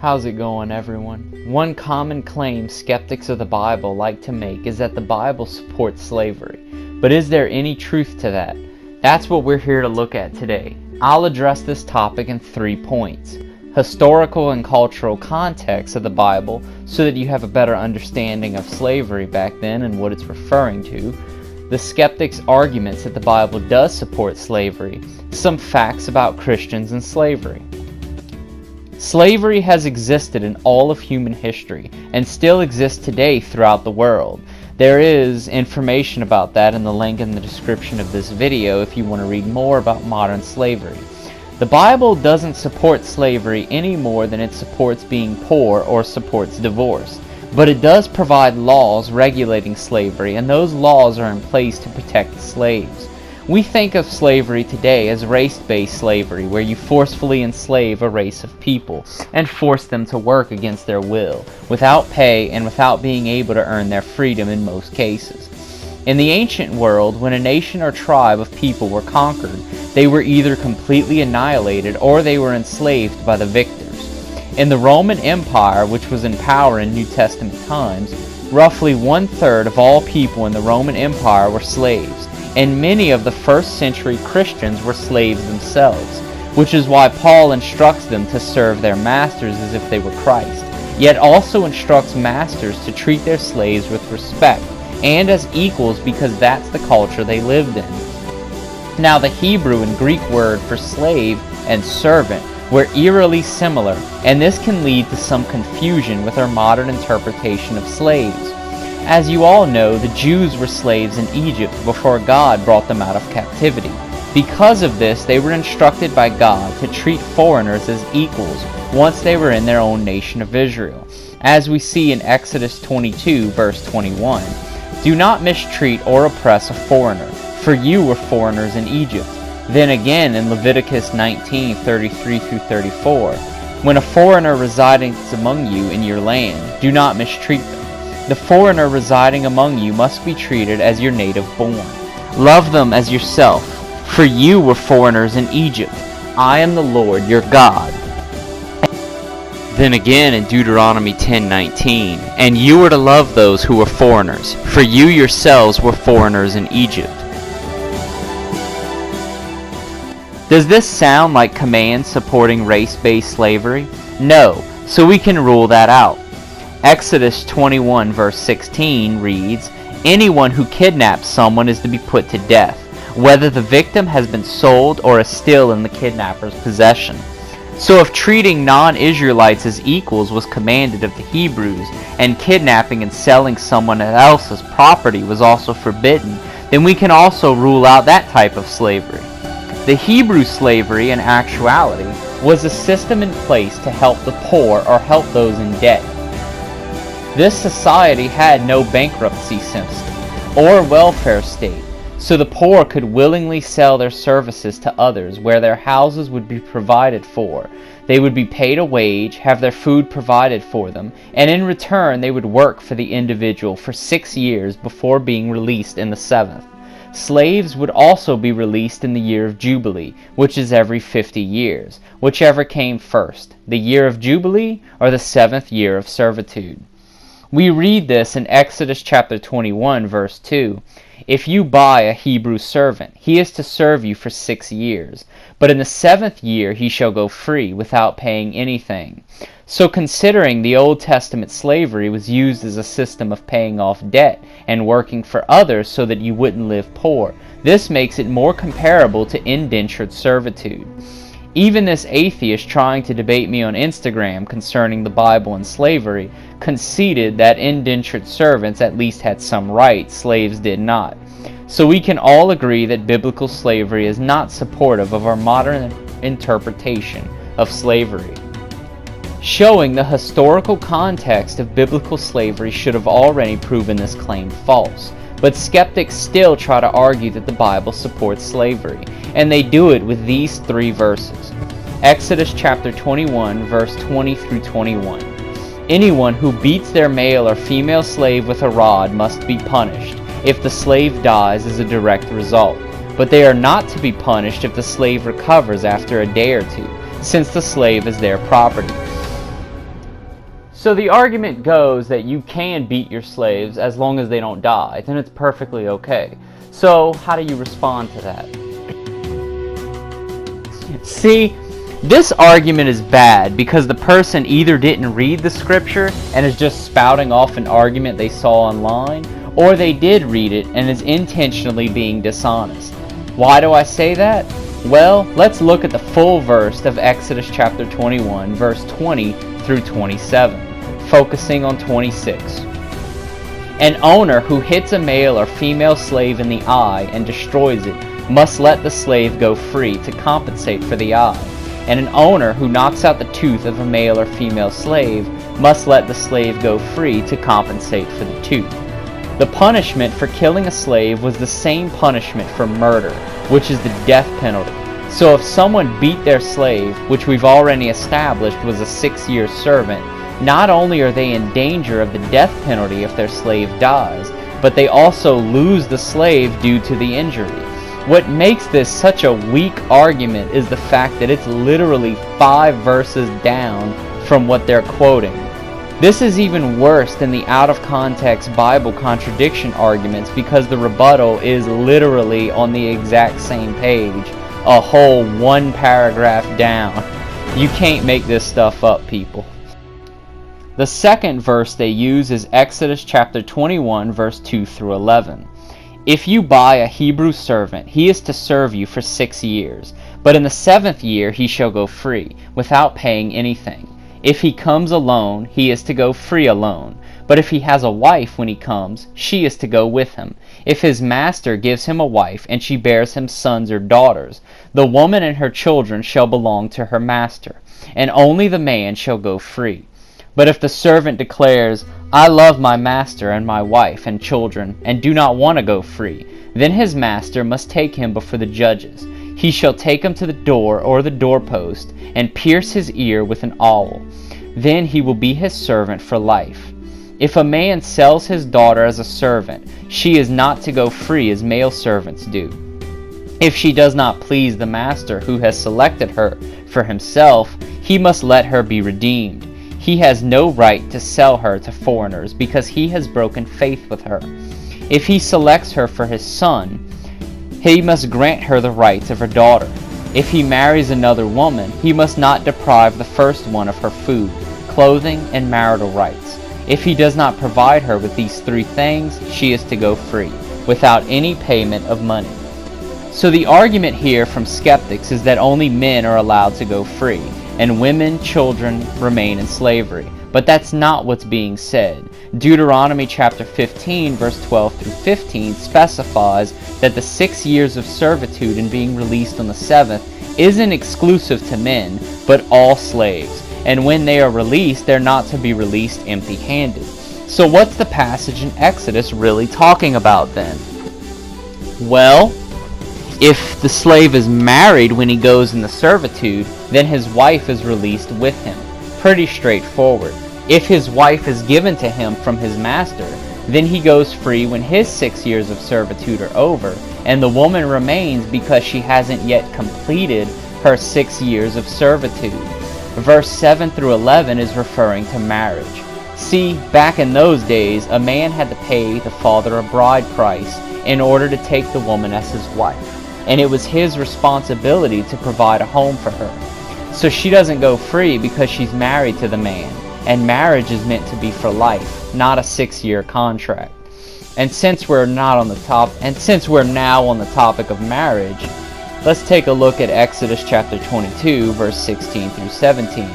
How's it going, everyone? One common claim skeptics of the Bible like to make is that the Bible supports slavery. But is there any truth to that? That's what we're here to look at today. I'll address this topic in 3 points. Historical and cultural context of the Bible so that you have a better understanding of slavery back then and what it's referring to. The skeptics' arguments that the Bible does support slavery. Some facts about Christians and slavery. Slavery has existed in all of human history and still exists today throughout the world. There is information about that in the link in the description of this video if you want to read more about modern slavery. The Bible doesn't support slavery any more than it supports being poor or supports divorce, but it does provide laws regulating slavery, and those laws are in place to protect the slaves. We think of slavery today as race-based slavery, where you forcefully enslave a race of people and force them to work against their will, without pay and without being able to earn their freedom in most cases. In the ancient world, when a nation or tribe of people were conquered, they were either completely annihilated or they were enslaved by the victors. In the Roman Empire, which was in power in New Testament times, roughly 1/3 of all people in the Roman Empire were slaves. And many of the first century Christians were slaves themselves, which is why Paul instructs them to serve their masters as if they were Christ, yet also instructs masters to treat their slaves with respect and as equals because that's the culture they lived in. Now, the Hebrew and Greek word for slave and servant were eerily similar, and this can lead to some confusion with our modern interpretation of slaves. As you all know, the Jews were slaves in Egypt before God brought them out of captivity. Because of this, they were instructed by God to treat foreigners as equals once they were in their own nation of Israel. As we see in Exodus 22, verse 21, "Do not mistreat or oppress a foreigner, for you were foreigners in Egypt." Then again in Leviticus 19, 33 through 34, "When a foreigner residing among you in your land, do not mistreat them. The foreigner residing among you must be treated as your native born. Love them as yourself, for you were foreigners in Egypt. I am the Lord your God." Then again in Deuteronomy 10:19, "And you were to love those who were foreigners, for you yourselves were foreigners in Egypt." Does this sound like commands supporting race-based slavery? No, so we can rule that out. Exodus 21 verse 16 reads, "Anyone who kidnaps someone is to be put to death, whether the victim has been sold or is still in the kidnapper's possession." So if treating non-Israelites as equals was commanded of the Hebrews, and kidnapping and selling someone else's property was also forbidden, then we can also rule out that type of slavery. The Hebrew slavery, in actuality, was a system in place to help the poor or help those in debt. This society had no bankruptcy system or welfare state, so the poor could willingly sell their services to others where their houses would be provided for. They would be paid a wage, have their food provided for them, and in return they would work for the individual for 6 years before being released in the 7th. Slaves would also be released in the year of Jubilee, which is every 50 years, whichever came first, the year of Jubilee or the 7th year of servitude. We read this in Exodus chapter 21, verse 2. "If you buy a Hebrew servant, he is to serve you for 6 years, but in the 7th year he shall go free without paying anything." So considering the Old Testament slavery was used as a system of paying off debt and working for others so that you wouldn't live poor, this makes it more comparable to indentured servitude. Even this atheist trying to debate me on Instagram concerning the Bible and slavery conceded that indentured servants at least had some rights, slaves did not. So we can all agree that biblical slavery is not supportive of our modern interpretation of slavery. Showing the historical context of biblical slavery should have already proven this claim false. But skeptics still try to argue that the Bible supports slavery, and they do it with these 3 verses. Exodus chapter 21, verse 20 through 21. "Anyone who beats their male or female slave with a rod must be punished, if the slave dies as a direct result. But they are not to be punished if the slave recovers after a day or two, since the slave is their property. So the argument goes that you can beat your slaves as long as they don't die, then it's perfectly okay. So how do you respond to that? See, this argument is bad because the person either didn't read the scripture and is just spouting off an argument they saw online, or they did read it and is intentionally being dishonest. Why do I say that? Well, let's look at the full verse of Exodus chapter 21, verse 20 through 27, focusing on 26. An owner who hits a male or female slave in the eye and destroys it must let the slave go free to compensate for the eye. And an owner who knocks out the tooth of a male or female slave must let the slave go free to compensate for the tooth. The punishment for killing a slave was the same punishment for murder, which is the death penalty. So if someone beat their slave, which we've already established was a 6-year servant, not only are they in danger of the death penalty if their slave dies, but they also lose the slave due to the injury. What makes this such a weak argument is the fact that it's literally 5 verses down from what they're quoting. This is even worse than the out-of-context Bible contradiction arguments because the rebuttal is literally on the exact same page, a whole 1 paragraph down. You can't make this stuff up, people. The second verse they use is Exodus chapter 21, verse 2 through 11. If you buy a Hebrew servant, he is to serve you for 6 years, but in the 7th year he shall go free, without paying anything. If he comes alone, he is to go free alone. But if he has a wife when he comes, she is to go with him. If his master gives him a wife, and she bears him sons or daughters, the woman and her children shall belong to her master, and only the man shall go free. But if the servant declares, I love my master and my wife and children, and do not want to go free, then his master must take him before the judges. He shall take him to the door or the doorpost, and pierce his ear with an awl. Then he will be his servant for life. If a man sells his daughter as a servant, she is not to go free as male servants do. If she does not please the master who has selected her for himself, he must let her be redeemed. He has no right to sell her to foreigners because he has broken faith with her. If he selects her for his son, he must grant her the rights of her daughter. If he marries another woman, he must not deprive the first one of her food, clothing, and marital rights. If he does not provide her with these 3 things, she is to go free, without any payment of money. So the argument here from skeptics is that only men are allowed to go free, and women, children remain in slavery. But that's not what's being said. Deuteronomy chapter 15, verse 12 through 15 specifies that the 6 years of servitude and being released on the 7th isn't exclusive to men, but all slaves. And when they are released, they're not to be released empty-handed. So what's the passage in Exodus really talking about then? Well, if the slave is married when he goes into servitude, then his wife is released with him. Pretty straightforward. If his wife is given to him from his master, then he goes free when his 6 years of servitude are over, and the woman remains because she hasn't yet completed her 6 years of servitude. Verse 7 through 11 is referring to marriage. See, back in those days, a man had to pay the father a bride price in order to take the woman as his wife, and it was his responsibility to provide a home for her. So she doesn't go free because she's married to the man, and marriage is meant to be for life, not a 6-year contract. And since we're now on the topic of marriage, let's take a look at Exodus chapter 22, verse 16 through 17.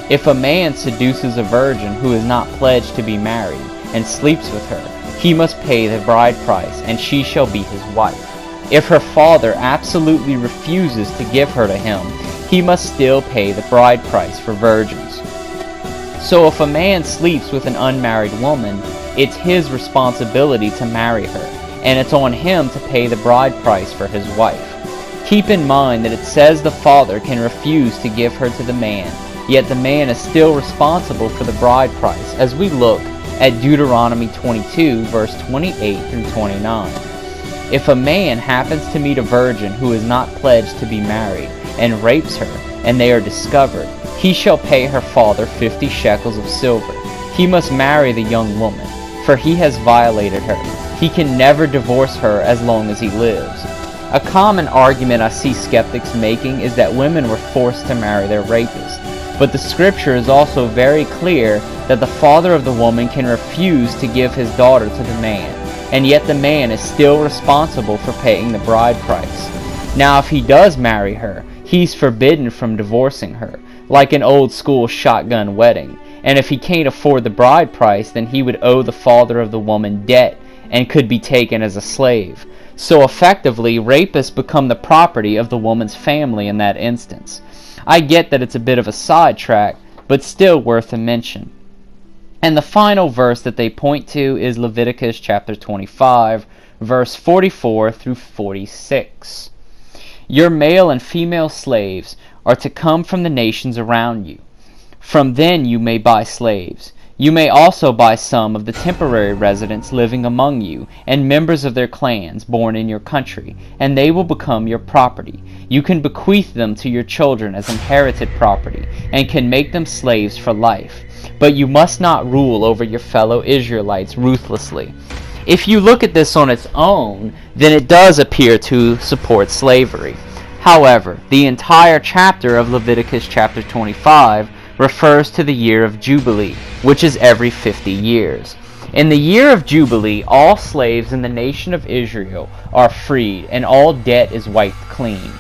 If a man seduces a virgin who is not pledged to be married and sleeps with her, he must pay the bride price, and she shall be his wife. If her father absolutely refuses to give her to him, he must still pay the bride price for virgins. So if a man sleeps with an unmarried woman, it's his responsibility to marry her, and it's on him to pay the bride price for his wife. Keep in mind that it says the father can refuse to give her to the man, yet the man is still responsible for the bride price, as we look at Deuteronomy 22, verse 28 through 29. If a man happens to meet a virgin who is not pledged to be married, and rapes her, and they are discovered, he shall pay her father 50 shekels of silver. he must marry the young woman, for he has violated her. He can never divorce her as long as he lives. A common argument I see skeptics making is that women were forced to marry their rapist. But the scripture is also very clear that the father of the woman can refuse to give his daughter to the man, and yet the man is still responsible for paying the bride price. Now if he does marry her, he's forbidden from divorcing her, like an old school shotgun wedding. And if he can't afford the bride price, then he would owe the father of the woman debt and could be taken as a slave. So effectively, rapists become the property of the woman's family in that instance. I get that it's a bit of a sidetrack, but still worth a mention. And the final verse that they point to is Leviticus chapter 25, verse 44 through 46. Your male and female slaves are to come from the nations around you. From then you may buy slaves. You may also buy some of the temporary residents living among you, and members of their clans born in your country, and they will become your property. You can bequeath them to your children as inherited property, and can make them slaves for life. But you must not rule over your fellow Israelites ruthlessly. If you look at this on its own, then it does appear to support slavery. However, the entire chapter of Leviticus chapter 25 refers to the year of Jubilee, which is every 50 years. In the year of Jubilee, all slaves in the nation of Israel are freed, and all debt is wiped clean,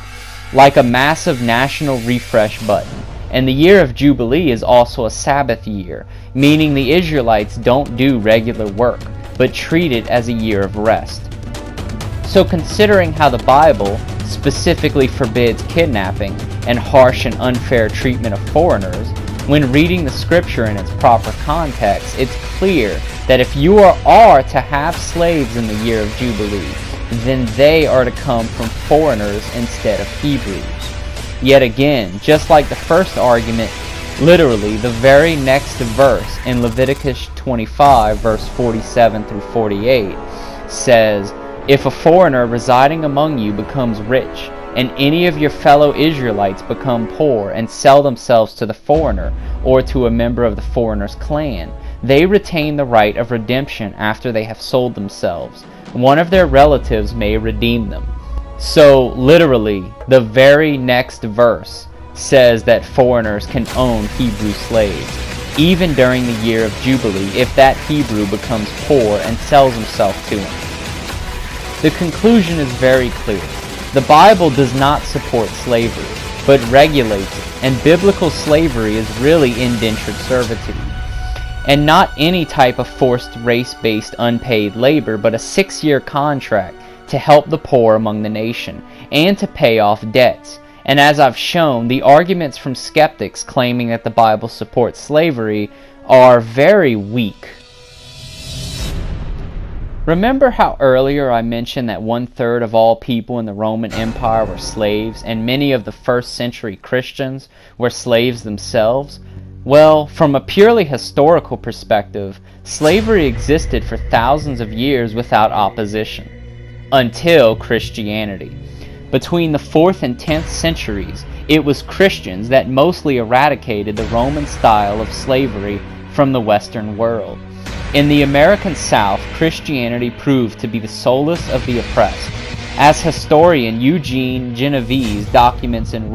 like a massive national refresh button. And the year of Jubilee is also a Sabbath year, meaning the Israelites don't do regular work, but treat it as a year of rest. So considering how the Bible specifically forbids kidnapping and harsh and unfair treatment of foreigners, when reading the scripture in its proper context, it's clear that if you are to have slaves in the year of Jubilee, then they are to come from foreigners instead of Hebrews. Yet again, just like the first argument, literally the very next verse in Leviticus 25 verse 47 through 48 says, if a foreigner residing among you becomes rich, and any of your fellow Israelites become poor and sell themselves to the foreigner or to a member of the foreigner's clan, they retain the right of redemption after they have sold themselves. One of their relatives may redeem them. So literally, the very next verse says that foreigners can own Hebrew slaves, even during the year of Jubilee, if that Hebrew becomes poor and sells himself to him. The conclusion is very clear. The Bible does not support slavery, but regulates it, and biblical slavery is really indentured servitude. And not any type of forced race-based unpaid labor, but a 6-year contract to help the poor among the nation, and to pay off debts. And as I've shown, the arguments from skeptics claiming that the Bible supports slavery are very weak. Remember how earlier I mentioned that 1/3 of all people in the Roman Empire were slaves, and many of the first century Christians were slaves themselves? Well, from a purely historical perspective, slavery existed for thousands of years without opposition, until Christianity. Between the 4th and 10th centuries, it was Christians that mostly eradicated the Roman style of slavery from the Western world. In the American South, Christianity proved to be the solace of the oppressed. As historian Eugene Genovese documents in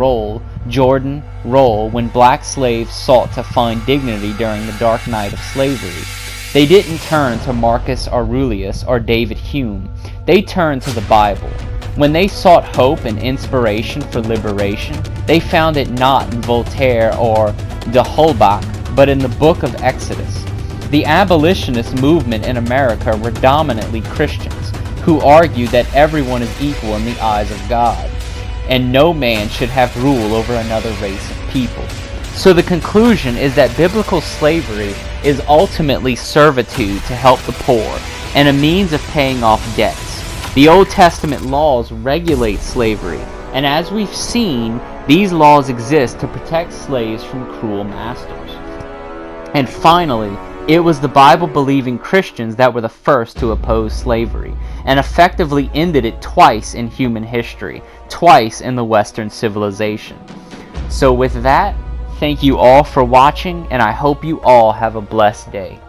Jordan, when black slaves sought to find dignity during the dark night of slavery, they didn't turn to Marcus Aurelius or David Hume. They turned to the Bible. When they sought hope and inspiration for liberation, they found it not in Voltaire or de Holbach, but in the book of Exodus. The abolitionist movement in America were dominantly Christians, who argued that everyone is equal in the eyes of God, and no man should have rule over another race of people. So the conclusion is that biblical slavery is ultimately servitude to help the poor, and a means of paying off debts. The Old Testament laws regulate slavery, and as we've seen, these laws exist to protect slaves from cruel masters. And finally, it was the Bible-believing Christians that were the first to oppose slavery, and effectively ended it twice in human history, twice in the Western civilization. So with that, Thank you all for watching, and I hope you all have a blessed day.